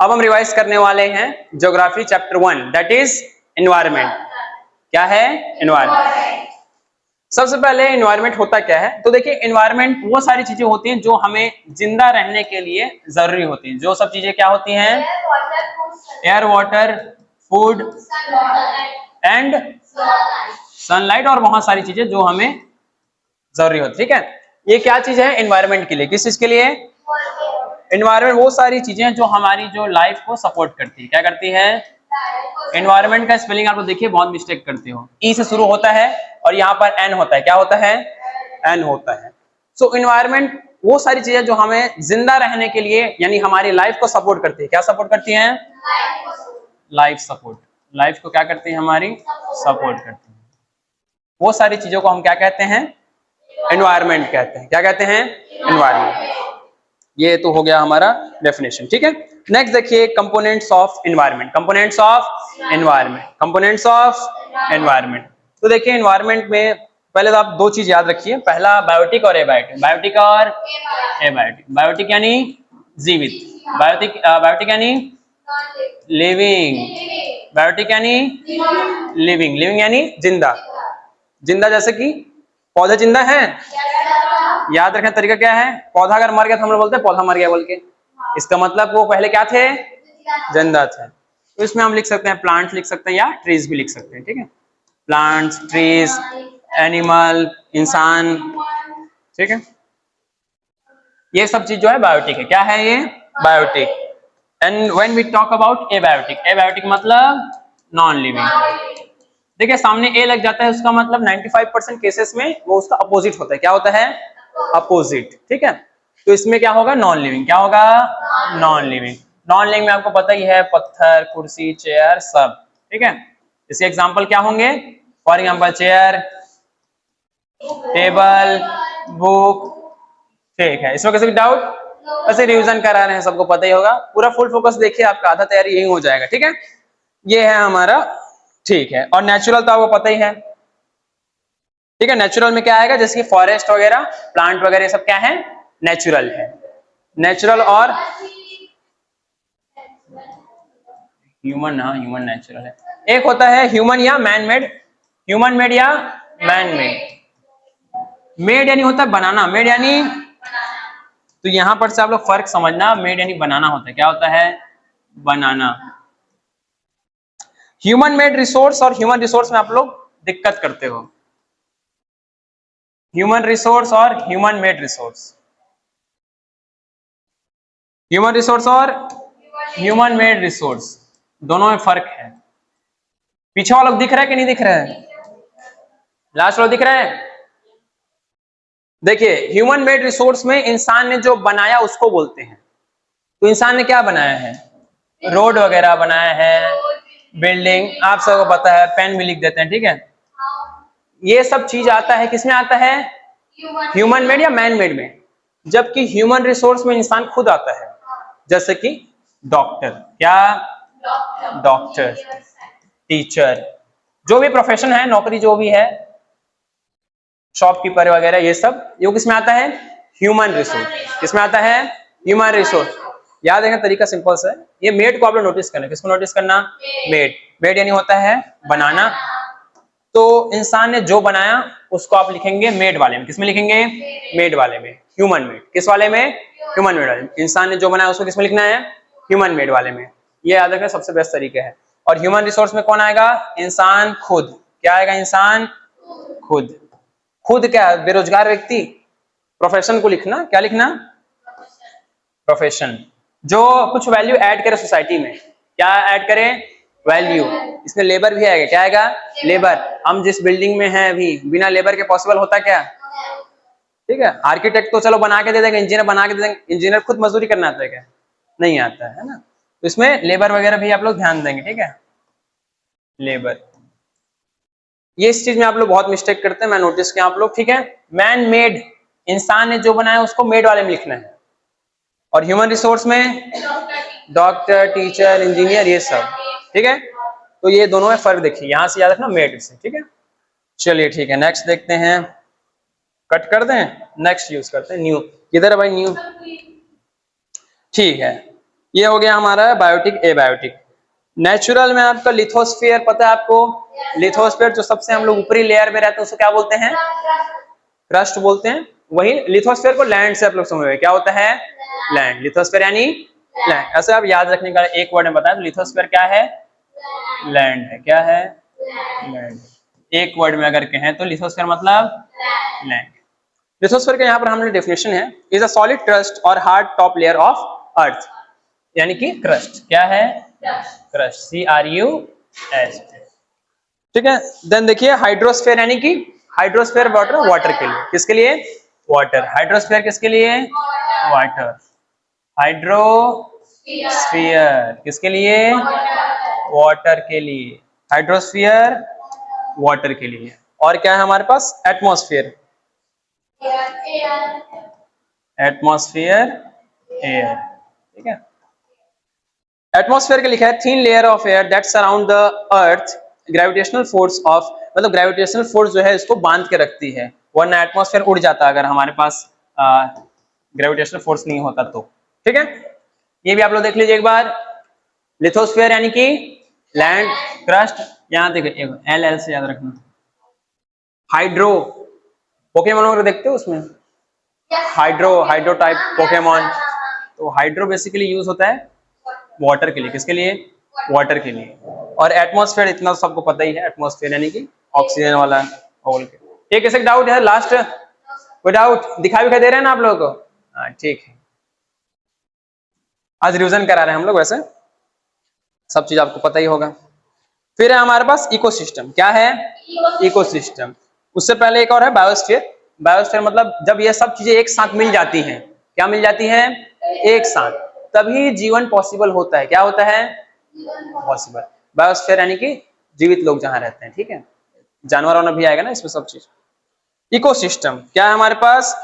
अब हम रिवाइज करने वाले हैं geography chapter 1 that is environment. क्या है? एनवायरमेंट। सबसे पहले एनवायरमेंट होता क्या है? तो देखिए एनवायरमेंट वो सारी चीजें होती हैं जो हमें जिंदा रहने के लिए जरूरी होती हैं। जो सब चीजें क्या होती हैं? Air, water, food and sunlight, और बहुत सारी चीजें जो हमें जरूरी होती है। ठीक है, ये क्या चीज है एनवायरमेंट के लिए? किस चीज के लिए? एनवायरमेंट वो सारी चीजें जो हमारी जो लाइफ को सपोर्ट करती है। क्या करती है? एनवायरमेंट का स्पेलिंग आप लोग देखिए बहुत मिस्टेक करते हो। ई से शुरू होता है और यहाँ पर एन होता है। क्या होता है? एन होता है। सो एनवायरमेंट वो सारी चीजें जो हमें जिंदा रहने के लिए यानी हमारी लाइफ को सपोर्ट करती है। क्या सपोर्ट करती है? Life support. लाइफ को क्या करती है? हमारी सपोर्ट करती है। वो सारी चीजों को हम क्या कहते हैं? एनवायरमेंट कहते हैं। क्या कहते हैं? एनवायरमेंट। ये तो हो गया हमारा डेफिनेशन। ठीक है, नेक्स्ट देखिए components of environment. Components of environment. Components of environment. तो देखिए एनवायरमेंट में पहले तो आप दो चीज याद रखिए, पहला बायोटिक और एबायोटिक। बायोटिक और एबायोटिक। बायोटिक यानी जीवित, बायोटिक यानी लिविंग, बायोटिक यानी लिविंग, लिविंग यानी जिंदा। जिंदा जैसे कि पौधे जिंदा है। याद रखने तरीका क्या है? पौधा अगर मर गया तो हम लोग बोलते हैं पौधा मर गया बोल के। इसका मतलब वो पहले क्या थे? जिंदा थे। तो इसमें हम लिख सकते हैं प्लांट्स लिख सकते हैं या ट्रीज भी लिख सकते हैं। ठीक है, प्लांट्स, ट्रीज, एनिमल, इंसान। ठीक है, ये सब चीज जो है बायोटिक है। क्या है ये? Biotic. And when we talk about abiotic, abiotic मतलब नॉन लिविंग। देखिए सामने ए लग जाता है, उसका मतलब 95% केसेस में वो उसका अपोजिट होता है। क्या होता है? अपोजिट। ठीक है, तो इसमें क्या होगा? Non living. क्या होगा? Non living. नॉन लिविंग में आपको पता ही है पत्थर, कुर्सी, चेयर सब। ठीक है, इसके एग्जांपल क्या होंगे? For example chair, table, book. ठीक है, इसमें किसी भी डाउट? वैसे रिवीजन करा रहे हैं, सबको पता ही होगा। पूरा फुल फोकस देखिए, आपका आधा तैयारी यही हो जाएगा। ठीक है, ये है हमारा। ठीक है, और नेचुरल तो आपको पता ही है। ठीक है, नेचुरल में क्या आएगा? जैसे कि फॉरेस्ट वगैरह, प्लांट वगैरह, ये सब क्या है? नेचुरल है। नेचुरल और ह्यूमन। हाँ, ह्यूमन नेचुरल है। एक होता है ह्यूमन या मैन मेड। ह्यूमन मेड या मैन मेड। मेड यानी होता है बनाना, मेड यानी, तो यहां पर से आप लोग फर्क समझना। मेड यानी बनाना होता है। क्या होता है? बनाना। ह्यूमन मेड रिसोर्स और ह्यूमन रिसोर्स में आप लोग दिक्कत करते हो। ह्यूमन रिसोर्स और human made resource. Human resource और ह्यूमन मेड रिसोर्स दोनों में फर्क है। पीछे वाला दिख रहा है कि नहीं दिख रहा है? लास्ट वाला दिख रहा है? देखिए ह्यूमन मेड रिसोर्स में इंसान ने जो बनाया उसको बोलते हैं। तो इंसान ने क्या बनाया है? रोड वगैरह बनाया है, बिल्डिंग, आप सबको पता है, पेन भी लिख देते हैं। ठीक है, ये सब चीज आता है किसमें? आता है ह्यूमन मेड या मैन मेड में। जबकि ह्यूमन रिसोर्स में इंसान खुद आता है। जैसे कि डॉक्टर। क्या? डॉक्टर, टीचर, जो भी प्रोफेशन है, नौकरी जो भी है, शॉपकीपर वगैरह, ये सब ये किसमें आता है? Human resource. किसमें आता है? Human resource. याद रखना तरीका सिंपल सा है। ये मेड को आप लोग नोटिस करना। किसको नोटिस करना? मेड। मेड यानी होता है बनाना। तो इंसान ने जो बनाया उसको आप लिखेंगे मेड वाले में। किसमें लिखेंगे? मेड वाले में। Human made. किस वाले में? ह्यूमन मेड वाले में। इंसान ने जो बनाया उसको किसमें लिखना है? ह्यूमन मेड वाले में। ये याद रखना सबसे बेस्ट तरीका है। और ह्यूमन रिसोर्स में कौन आएगा? इंसान खुद। क्या आएगा? इंसान खुद। खुद क्या? बेरोजगार व्यक्ति। प्रोफेशन को लिखना। क्या लिखना? प्रोफेशन। जो कुछ वैल्यू ऐड करे सोसाइटी में। क्या ऐड करे? वैल्यू। इसमें लेबर भी आएगा। क्या आएगा? लेबर। हम जिस बिल्डिंग में हैं अभी, बिना लेबर के पॉसिबल होता क्या? ठीक है, आर्किटेक्ट तो चलो बना के दे देंगे, इंजीनियर बना के दे देंगे, इंजीनियर खुद मजदूरी करना आता है क्या? नहीं आता है ना। तो इसमें लेबर वगैरह भी आप लोग ध्यान देंगे। ठीक है, लेबर। ये इस चीज में आप लोग बहुत मिस्टेक करते हैं, मैं नोटिस किया आप लोग। ठीक है, मैन मेड, इंसान ने जो बनाया उसको मेड वाले में लिखना है। और ह्यूमन रिसोर्स में डॉक्टर, टीचर, इंजीनियर, ये सब। ठीक है, तो ये दोनों में फर्क देखिए, यहां से याद रखना मेड से। ठीक है, चलिए ठीक है, नेक्स्ट देखते हैं। कट कर दें, नेक्स्ट यूज करते हैं न्यू। किधर है भाई न्यू? ठीक है, ये हो गया हमारा बायोटिक एबायोटिक। नेचुरल में आपका लिथोस्फीयर पता है आपको, लिथोस्फीयर जो सबसे हम लोग ऊपरी लेयर में रहते हैं उसको क्या बोलते हैं, क्रस्ट बोलते हैं। वही लिथोस्फीयर को लैंड से आप लोग समझ गए, क्या होता है, लैंड। लिथोस्फीयर यानी लैंड। ऐसे आप याद रखने का एक वर्ड में बताया तो लिथोस्फीयर क्या है, लैंड है। क्या है, लैंड। एक वर्ड में अगर कहें तो लिथोस्फीयर मतलब लैंड। लिथोस्फीयर का यहाँ पर हमने डेफिनेशन है, इज अ सॉलिड क्रस्ट और hard top layer of earth, यानी कि क्रस्ट। क्या है, क्रस्ट, CRUST। ठीक है। देन देखिए हाइड्रोस्फीयर, यानी कि हाइड्रोस्फीयर वाटर, वाटर के लिए। किसके लिए, वाटर। हाइड्रोस्फीयर किसके लिए, वाटर। हाइड्रोस्फीयर किसके लिए, वाटर के लिए। हाइड्रोस्फीयर वाटर के लिए। और क्या है हमारे पास, एटमॉस्फेयर। Atmosphere air. ठीक है। एटमॉस्फेयर के लिखा है thin layer of air that surround the earth, gravitational force of, मतलब ग्रेविटेशनल फोर्स जो है इसको बांध के रखती है, वरना एटमॉस्फेयर उड़ जाता अगर हमारे पास ग्रेविटेशनल फोर्स नहीं होता तो। ठीक है। ये भी आप लोग देख लीजिए एक बार। लिथोस्फेयर यानी कि लैंड, क्रस्ट, यहाँ देखिए LL से याद रखना। हाइड्रो, पोकेमोन वगैरह देखते हो उसमें, हाइड्रो टाइप पोकेमोन, तो हाइड्रो बेसिकली यूज होता है वाटर के लिए। किसके लिए, वाटर के लिए। और एटमॉस्फेयर इतना तो सबको पता ही है, एटमॉस्फेयर यानी कि ऑक्सीजन वाला होल के। एक ऐसे डाउट है लास्ट, कोई डाउट दिखाई दे रहे हैं ना आप लोगों को, हाँ ठीक है। आज रिवीजन करा रहे हैं हम लोग, वैसे सब चीज आपको पता ही होगा। फिर है हमारे पास इकोसिस्टम। क्या है, इकोसिस्टम। उससे पहले एक और है बायोस्फीयर। बायोस्फीयर मतलब जब ये सब चीजें एक साथ मिल जाती हैं, क्या मिल जाती हैं, एक साथ, तभी जीवन पॉसिबल होता है। क्या होता है, पॉसिबल। बायोस्फीयर यानी कि जीवित लोग जहां रहते हैं। ठीक है। जानवर वाना भी आएगा ना इसमें सब चीज। इकोसिस्टम क्या है हमारे पास,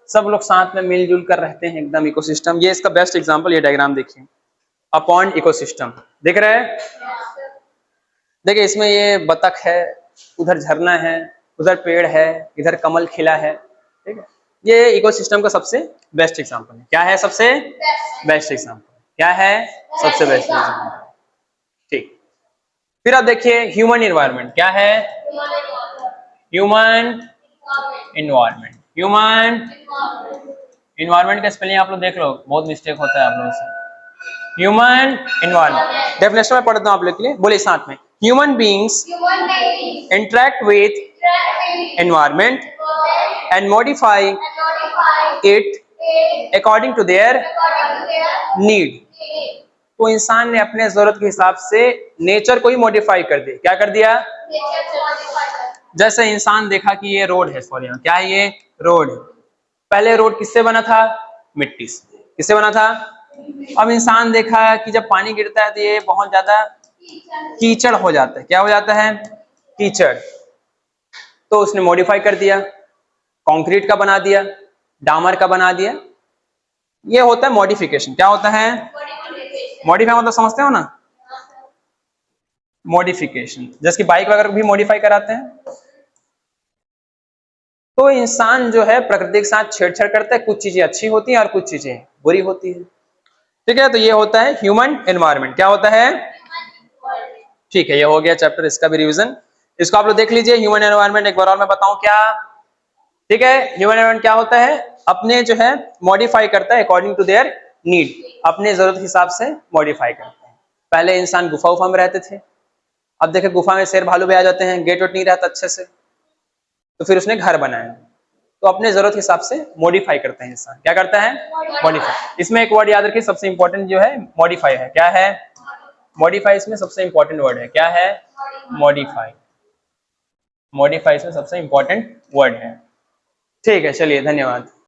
सब लोग साथ में मिलजुल कर रहते हैं एकदम, इकोसिस्टम। ये इसका बेस्ट एग्जांपल, ये डायग्राम देखिए, अ पॉन्ड इकोसिस्टम दिख रहा है। देखिए इसमें ये बतख है, उधर झरना है, उधर पेड़ है, इधर कमल खिला है। ठीक है। ये इकोसिस्टम का सबसे बेस्ट एग्जांपल है। क्या है, सबसे बेस्ट एग्जांपल। क्या है, सबसे बेस्ट एग्जांपल। ठीक। फिर आप देखिए ह्यूमन एनवायरनमेंट। क्या है, ह्यूमन एनवायरनमेंट। ह्यूमन एनवायरनमेंट का स्पेलिंग आप लोग देख लो, बहुत मिस्टेक होता है आप लोगों से। ह्यूमन एनवायरनमेंट, डेफिनेशन में पढ़ता हूं आप लोग के लिए, बोलिए साथ में। Human beings interact with environment and modify it according to their need। तो इंसान ने अपने जरूरत के हिसाब से नेचर को ही मॉडिफाई कर दिया। क्या कर दिया, जैसे इंसान देखा कि ये रोड है, सॉरी क्या है, ये रोड। पहले रोड किससे बना था, मिट्टी से। किससे बना था। अब इंसान देखा कि जब पानी गिरता है तो ये बहुत ज्यादा कीचड़ हो जाता है। क्या हो जाता है, कीचड़। तो उसने मॉडिफाई कर दिया, कंक्रीट का बना दिया, डामर का बना दिया। ये होता है मॉडिफिकेशन। क्या होता है, मॉडिफाई मतलब समझते हो ना, मॉडिफिकेशन। जैसे कि बाइक वगैरह भी मॉडिफाई कराते हैं। तो इंसान जो है प्रकृति के साथ छेड़छाड़ करता है, कुछ चीजें अच्छी होती हैं और कुछ चीजें बुरी होती है। ठीक है। तो ये होता है ह्यूमन एनवायरनमेंट। क्या होता है, ठीक है। ये हो गया चैप्टर, इसका भी रिवीजन। इसको आप लोग देख लीजिए। ह्यूमन एनवायरनमेंट एक बार और मैं बताऊं क्या। ठीक है। ह्यूमन एनवायरनमेंट क्या होता है, अपने जो है मॉडिफाई करता है अकॉर्डिंग टू देयर नीड, अपने जरूरत के हिसाब से मॉडिफाई करता है। पहले इंसान गुफा उफा में रहते थे, अब देखे गुफा में शेर भालू भी आ जाते हैं, गेट वेट नहीं रहता अच्छे से, तो फिर उसने घर बनाया। तो अपने जरूरत के हिसाब से मॉडिफाई करते हैं इंसान। क्या करता है, मॉडिफाई। इसमें एक वर्ड याद रखिए, सबसे इंपॉर्टेंट जो है मॉडिफाई है। क्या है, मॉडिफाई। इसमें सबसे इंपॉर्टेंट वर्ड है। क्या है, मॉडिफाई। मॉडिफाई इसमें सबसे इंपॉर्टेंट वर्ड है। ठीक है, चलिए धन्यवाद।